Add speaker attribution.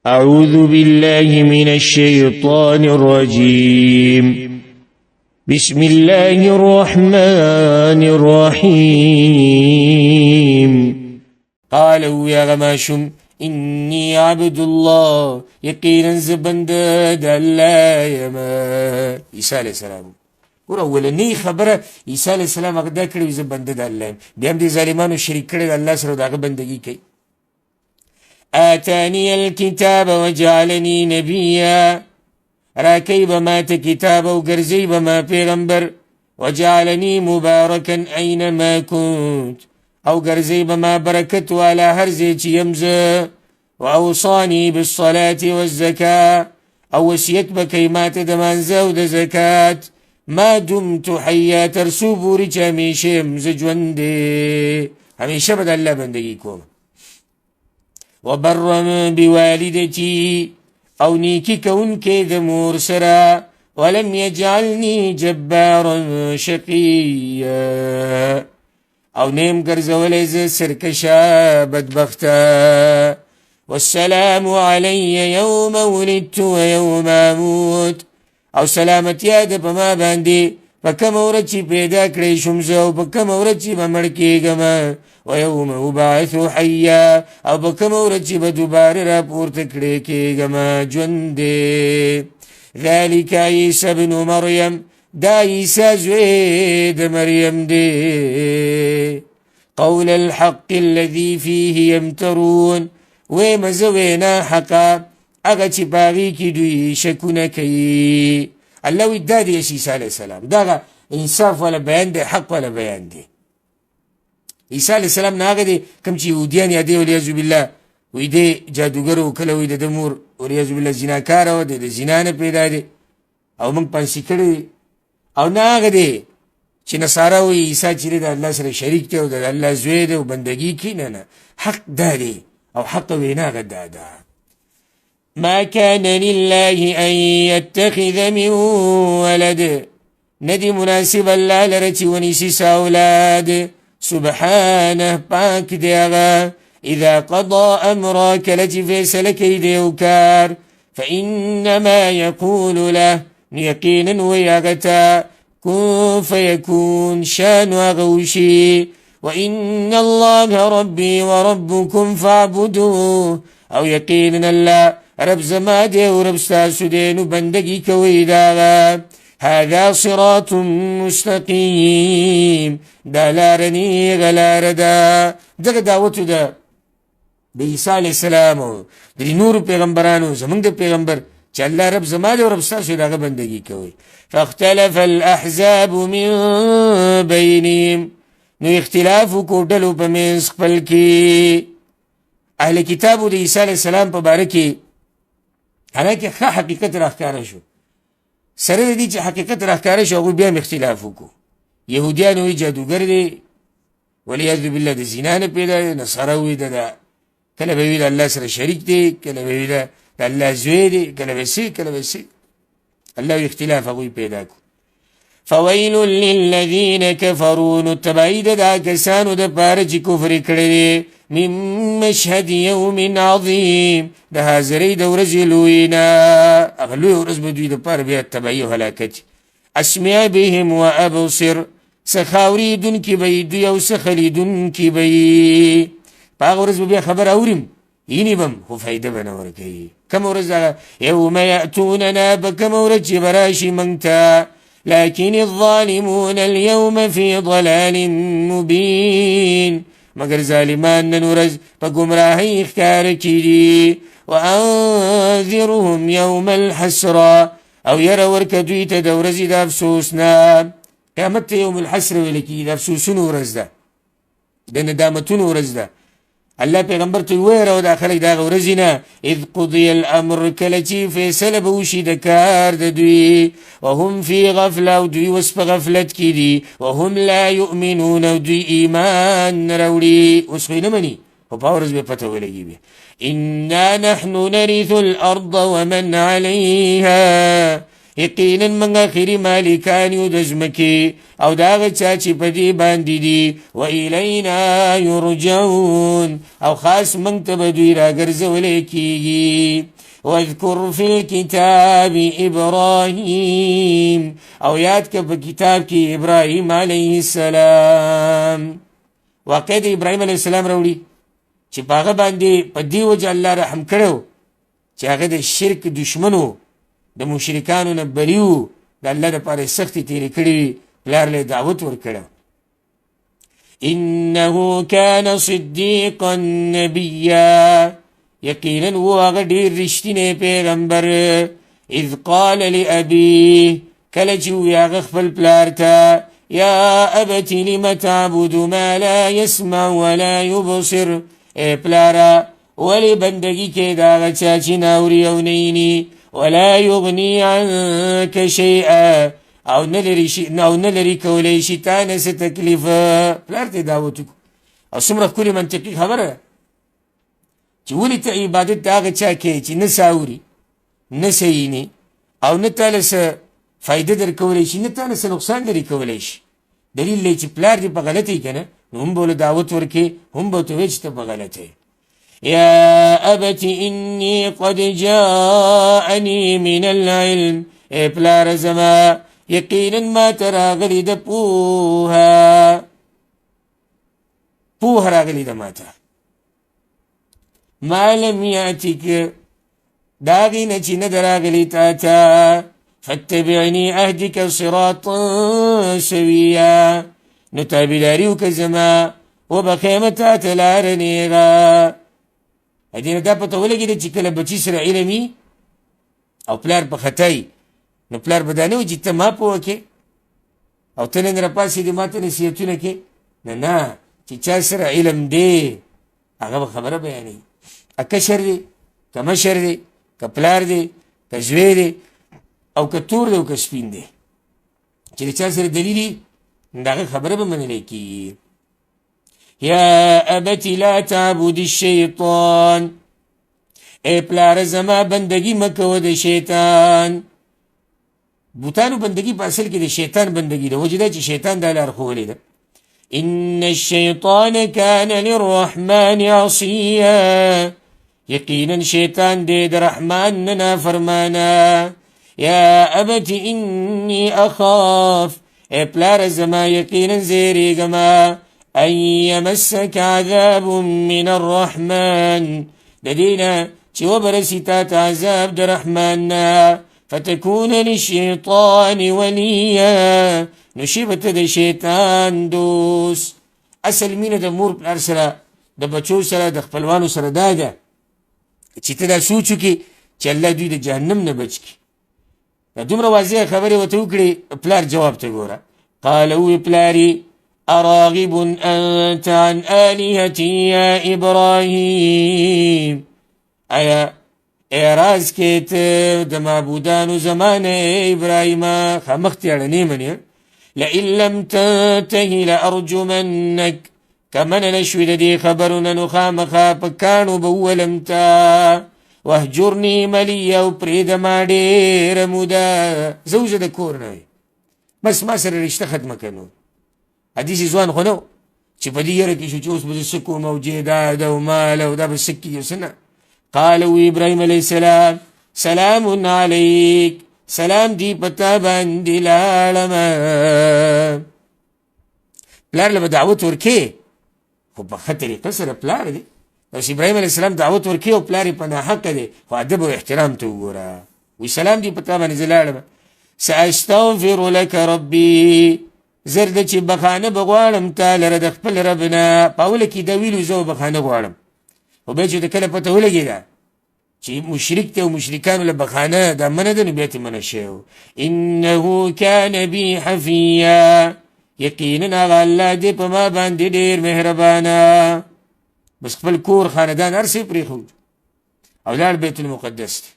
Speaker 1: أعوذ بالله من الشيطان الرجيم. بسم الله الرحمن الرحيم. قالوا يا غماشم إني عبد الله يقينا زبندد الله يما عيسى عليه السلام ورولني خبره عيسى عليه السلام اقدا کړی زبندد الله بیا هم دي ظالمانو شریک کړی الله سره دغه بندگی کوي. آتاني الكتاب وجعلني نبيا راكي بما كتاب وقرزي بما پیغمبر وجعلني مباركا أينما كنت او قرزي بما بركت ولا هرزي يمز وأوصاني بالصلاة والزكاة او وسيت بكيمات دمانزا ود زكاة ما دمت حيا ترسوب رجا ميشم زجوندي هميشه بد الله بندگيكم. وبرا بوالدتي او نيكي كون كيد مرسرا ولم يجعلني جبارا شقيا او نيم قرزوليز سركشا بدبختا. والسلام علي يوم ولدت ويوم اموت او سلامت ياد بما باندي فكم ورچی پیدا کړی شمزو فكم ورچی بمړکیګما ويوم ابعث حيا او فكم ورچی بدوبار را پورته کړی کېګما ژوندې. ذلك عيسى ابن مريم دا عيسى زوی د مريم دی. قول الحق الذي فيه يمترون ومزوينا حقا اغا چی باغی کی دوی شکونه کئی. الله وی دا دی عیسی علیہ السلام دا انصاف ولا بیان دی حق ولا بیان دی. عیسی علیہ السلام ناغه دی کم چی یهودیان یا دی ولیعذ بالله وی دی جادوگر و کله وی د مور ولیعذ بالله زناکار و د زنا نه پیدا دی او موږ پانسی کړی او ناغه دی چې نصارا وی عیسی چې د الله سره شریک دی او د الله زوی دی او بندگی کی نه حق دا دی او حق وینا غدا دا. ما كان لله أن يتخذ من ولد ندي مناسب الله لرتي ونسيس أولاد سبحانه باك ديغا إذا قضى أمرك لتي فيسلك يديوكار فإنما يقول له يقينا ويغتا كن فيكون شان وغوشي. وإن الله ربي وربكم فاعبدوه او يقينا الله رب زما دي ورب ستاسو دي نو بندگی کوي داغا. هذا صراط مستقيم دا لارني غلار دا دغه دعوتو دا د عیسی علیہ السلام د نور پیغمبرانو زمونږ د پیغمبر چې الله رب زما دي ورب ستاسو دغه بندگی کوي. فاختلف الاحزاب من بينهم نو اختلافو کو ډلو په منځ خپل کې اهل کتابو د عیسی علیہ السلام په باره کې حالانکه ښه حقیقت راښکاره شو سره دي چې حقیقت راښکاره شو هغوی بیا هم اختلاف وکړو. یهودیان وایي جادوګر دی ولیعذ بالله د زنا نه پیدا دی. نصارا وایي د کله به وي د الله سره شریک دی کله به وي د الله زوی دی کله به څه کله به څه الله وایي اختلاف هغوی پیدا کړو. فويل للذين كفروا نتبعيد دا كسانو دا پارج كفر كردي من مشهد يوم عظيم دا هازري دا ورزلوينا اغلوه ورز بدوي دا پار بيا تبعيه هلاكت. اسمع بهم وابصر سخاوري دن كي بي دو يو سخلي دن كي بي پاغ ورز بيا خبر اورم يني بم هو فايده بنوركي كم ورز يوم يأتوننا بكم ورج براشي منتا لكن الظالمون اليوم في ضلال مبين مگر ظالمان ننورز پا گمراهی اختار کیدی. وانذرهم يوم الحسرة او يرور كدويت دورزي دا افسوسنا قیامت يوم الحسر ولكي دا افسوسون ورز دا دا ندامتون ورز دا. الله پیغمبر ته ویره او د خلک دا غورزینا اذ قضي الامر کلچی فیصله بوشي د کار د دوی وهم في غفله او دوی وسپ غفلت کی دي وهم لا يؤمنون او دوی ایمان نروړي اوس خو نه مني په باورز به پته ولګي به. انا نحن نرث الارض ومن عليها یقینا من آخری مالکان یو د ځمکې او د هغه چا چې په دې باندې دي و الینا یرجعون او خاص موږ ته به دوی راګرځولی کېږي واذکر فی الکتاب ابراهیم او یاد که په کتاب کې ابراهیم علیه السلام واقع د ابراهیم علیه السلام راوړي چې په هغه باندې په دې وجه الله رحم کړی چې هغه د شرک دشمنو د مشرکانو نه بری و د الله دپاره یې سختې تېرې کړې وي پلار له یې دعوت ورکړی انه کان صدیقا نبیا یقینا و هغه ډېر رښتینی پیغمبر اذ قال لابیه کله چې ووی هغه خپل پلار ته یا ابت لم تعبد ما لا یسمع ولا یبصر ای پلاره ولې بندګي کې د هغه چا چې ناوري او نه ویني ولا یغني عنک شیئا او نه لري کولی شي تا نه څه تکلیف پلار ته یې دعوت وکړو او څومره ښکلې منطقي خبره ده چې ولې ته عبادت د هغه چا کوې چې نه څه اوري نه څه ویني او نه تا له څه فایده در کولی شي نه تا نه څه نقصان لري کولی شي دلیل دی چې پلار دې په غلطه یې که نه نو هم به له دعوت ورکې هم به ورته وایې چې ته په غلطه یې یا ابت انی قد جاءنی من العلم ای پلار زما یقینا ما ته راغلې ده پوهه راغلې ده ما ته ما لم یأتک د هغې نه چې نه ده راغلې تا ته فاتبعنی اهدک صراطا سویا نو تابعداري وکړه زما وبښیم تا ته لاره نیغه دې نه دا پته ولګېده چې کله بچي سره علم وي او پلار په خطا وي نو پلار به دا نه وي چې ته ما پوهه کې او ته نن راپاڅېدې ما ته نصیحتونه کې نه چې چا سره علم دی هغه به خبره بیانوي کشر دی که مشر دی که پلار دی که زوی دی او که تور دی او که سپین دی چې د چا سره دلیل وي د هغه خبره به منلی کېږي یا ابت لا تعبد الشیطان ای پلار زما بندگی مکوه د شیطان بوتانو بندگی په اصل کې د شیطان بندگی ده وجه دا چې شیطان دا لار ښوولې ده ان الشیطان کان للرحمن عصیا یقینا شیطان دی د رحمان نه نافرمانه یا ابت انی اخاف ای پلار زما یقینا زیریږمه ان یمسک عذاب من الرحمن د دې نه چې وبرسي تا ته عذاب د رحمان نه فتكون للشیطان ولیا نو شي به ته د شیطان دوست اصل مینه د مور پلار سره د بچو سره د خپلوانو سره دا ده چې ته دا سوچ وکړې چې الله دوی د جهنم نه بچ کړي دا دومره واضحه خبرې ورته وکړې پلار جواب ته ګوره قال وی پلاري اراغب انت عن آلهتي یا ابراهیم آیا اعراض کې ته د معبودانو زمانه ابراهیمه خامختې اړنې منې لئن لم تنتهي لارجمنک که منه نشوې د دې خبرونه نو خامخا په کاڼو به وولم تا واهجرني ملیا او پرېږده ما ډېره موده زه وځه د کور نه بس ما سره رشته ختمه که نو حدیث ځوان خو نه و چې په دې یره کې شو چې اوس به زه څه کوم او جیداد او مال او دا به څه کېږي څه نه قال و ابراهیم علیه السلام سلام علیک سلام دی پتا باندې لاړمه پلار له به دعوت ورکې خو په ښه طریقه سره پلار دی اوس ابراهیم علیه السلام دعوت ورکې او پلار یې په ناحقه دی خو ادب او احترام ته وګوره وی سلام دی پتا باندې زه لاړمه ساستغفر لک ربي زر ده چې بخانه به غواړم تا لره د خپل رب نه په اوله کې دا ویلو زه بخانه غواړم خو بیا چې د کله پته ولګېده چې مشرک ته او مشرکانو له بخانه دا منه ده نو بیا ترې منع شوی انه کان بي حفیا یقینا هغه الله دې په ما باندې ډېر مهربانه بس خپل کور خاندان هر څه یې پرېښود او لاړ بیت المقدس ته